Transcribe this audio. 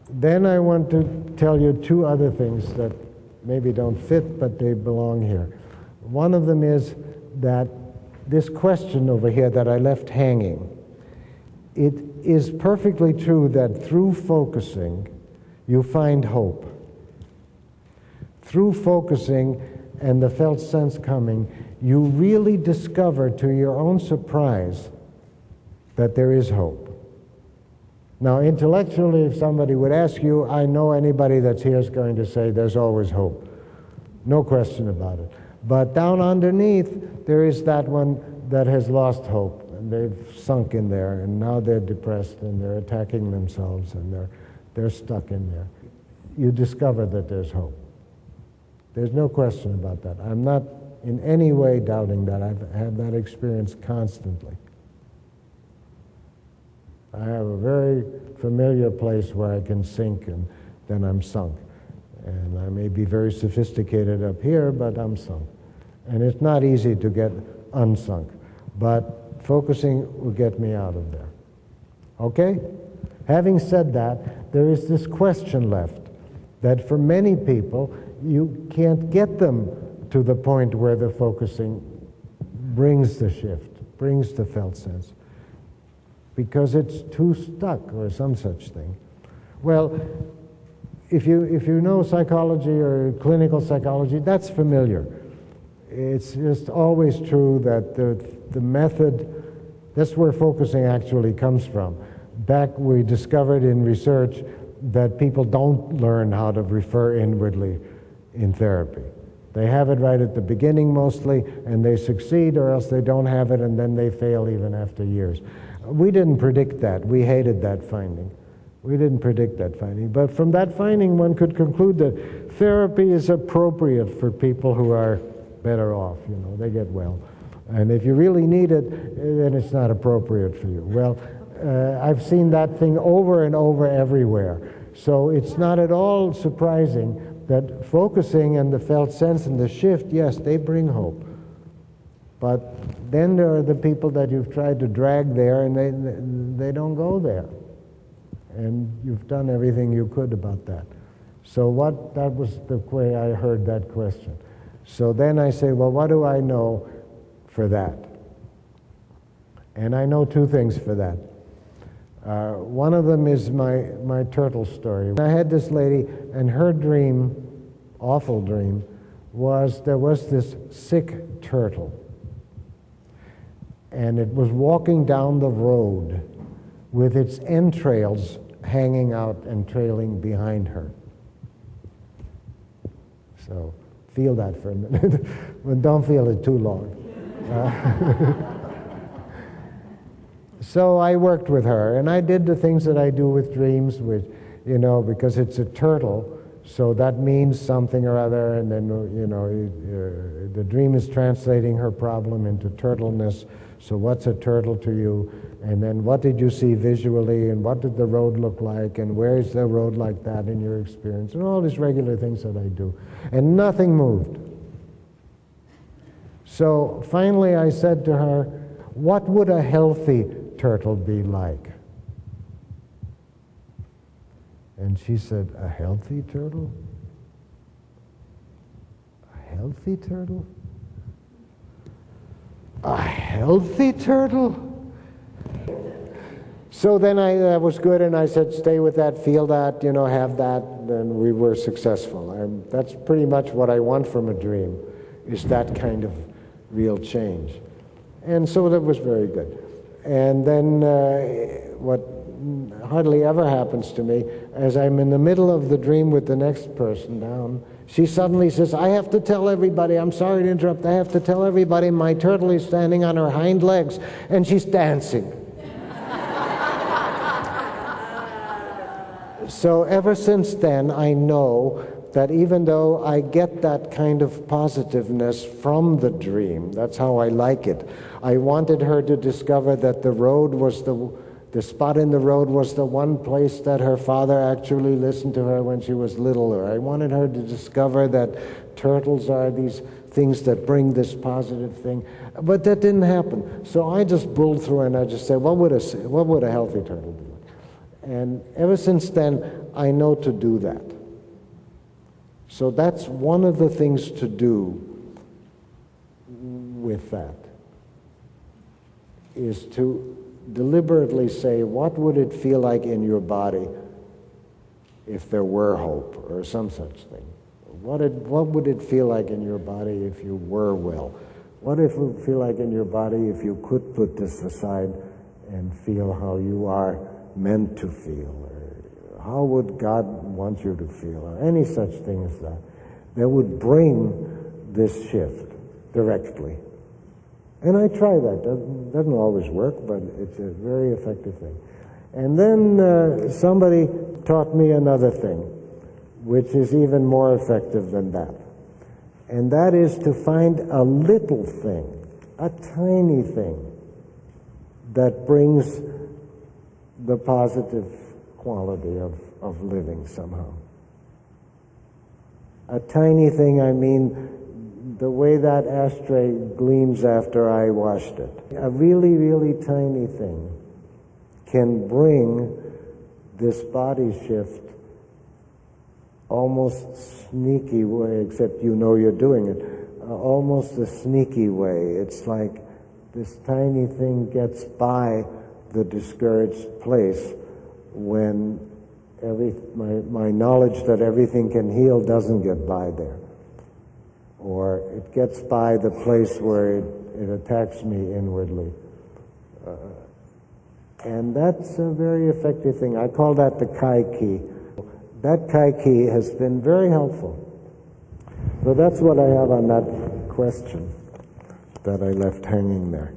Then I want to tell you two other things that maybe don't fit, but they belong here. One of them is that this question over here that I left hanging, it is perfectly true that through focusing, you find hope. Through focusing and the felt sense coming, you really discover to your own surprise that there is hope. Now, intellectually, if somebody would ask you, I know anybody that's here is going to say there's always hope. No question about it. But down underneath, there is that one that has lost hope, and they've sunk in there, and now they're depressed, and they're attacking themselves, and they're stuck in there. You discover that there's hope. There's no question about that. I'm not in any way doubting that. I've had that experience constantly. I have a very familiar place where I can sink, and then I'm sunk. And I may be very sophisticated up here, but I'm sunk. And it's not easy to get unsunk, but focusing will get me out of there. Okay? Having said that, there is this question left, that for many people, you can't get them to the point where the focusing brings the shift, brings the felt sense, because it's too stuck or some such thing. Well, if you know psychology or clinical psychology, that's familiar. It's just always true that the method, that's where focusing actually comes from. Back we discovered in research that people don't learn how to refer inwardly in therapy. They have it right at the beginning mostly, and they succeed, or else they don't have it, and then they fail even after years. We didn't predict that. We hated that finding. We didn't predict that finding. But from that finding, one could conclude that therapy is appropriate for people who are better off. You know, they get well. And if you really need it, then it's not appropriate for you. Well, I've seen that thing over and over everywhere. So it's not at all surprising that focusing and the felt sense and the shift, yes, they bring hope. But then there are the people that you've tried to drag there, and they don't go there. And you've done everything you could about that. So that was the way I heard that question. So then I say, well, what do I know for that? And I know two things for that. One of them is my turtle story. I had this lady, and her dream, awful dream, was there was this sick turtle. And it was walking down the road with its entrails hanging out and trailing behind her. So feel that for a minute, but don't feel it too long. So I worked with her, and I did the things that I do with dreams, which, you know, because it's a turtle, so that means something or other, and then, you know, the dream is translating her problem into turtleness. So what's a turtle to you? And then what did you see visually, and what did the road look like, and where is the road like that in your experience, and all these regular things that I do. And nothing moved. So finally I said to her, what would a healthy turtle be like? And she said, a healthy turtle? A healthy turtle? A healthy turtle? So then that was good, and I said, stay with that, feel that, you know, have that, and we were successful. And that's pretty much what I want from a dream, is that kind of real change. And so that was very good. And then what hardly ever happens to me, as I'm in the middle of the dream with the next person down, she suddenly says, I have to tell everybody, I'm sorry to interrupt, I have to tell everybody my turtle is standing on her hind legs, and she's dancing. So ever since then, I know that even though I get that kind of positiveness from the dream, that's how I like it. I wanted her to discover that the road was the spot in the road was the one place that her father actually listened to her when she was littler. I wanted her to discover that turtles are these things that bring this positive thing. But that didn't happen. So I just bulled through and I just said, what would a healthy turtle do? And ever since then, I know to do that. So that's one of the things to do with that, is to deliberately say, what would it feel like in your body if there were hope, or some such thing? What would it feel like in your body if you were well? What if it would feel like in your body if you could put this aside and feel how you are meant to feel? Or how would God want you to feel? Or any such thing as that. That would bring this shift directly. And I try that. Doesn't always work, but it's a very effective thing. And then somebody taught me another thing, which is even more effective than that. And that is to find a little thing, a tiny thing, that brings the positive quality of living somehow. A tiny thing, I mean the way that ashtray gleams after I washed it. A really, really tiny thing can bring this body shift almost sneaky way, except you know you're doing it, almost a sneaky way. It's like this tiny thing gets by the discouraged place when my knowledge that everything can heal doesn't get by there. Or it gets by the place where it attacks me inwardly. And that's a very effective thing. I call that the Kai key. That Kai key has been very helpful. So that's what I have on that question that I left hanging there.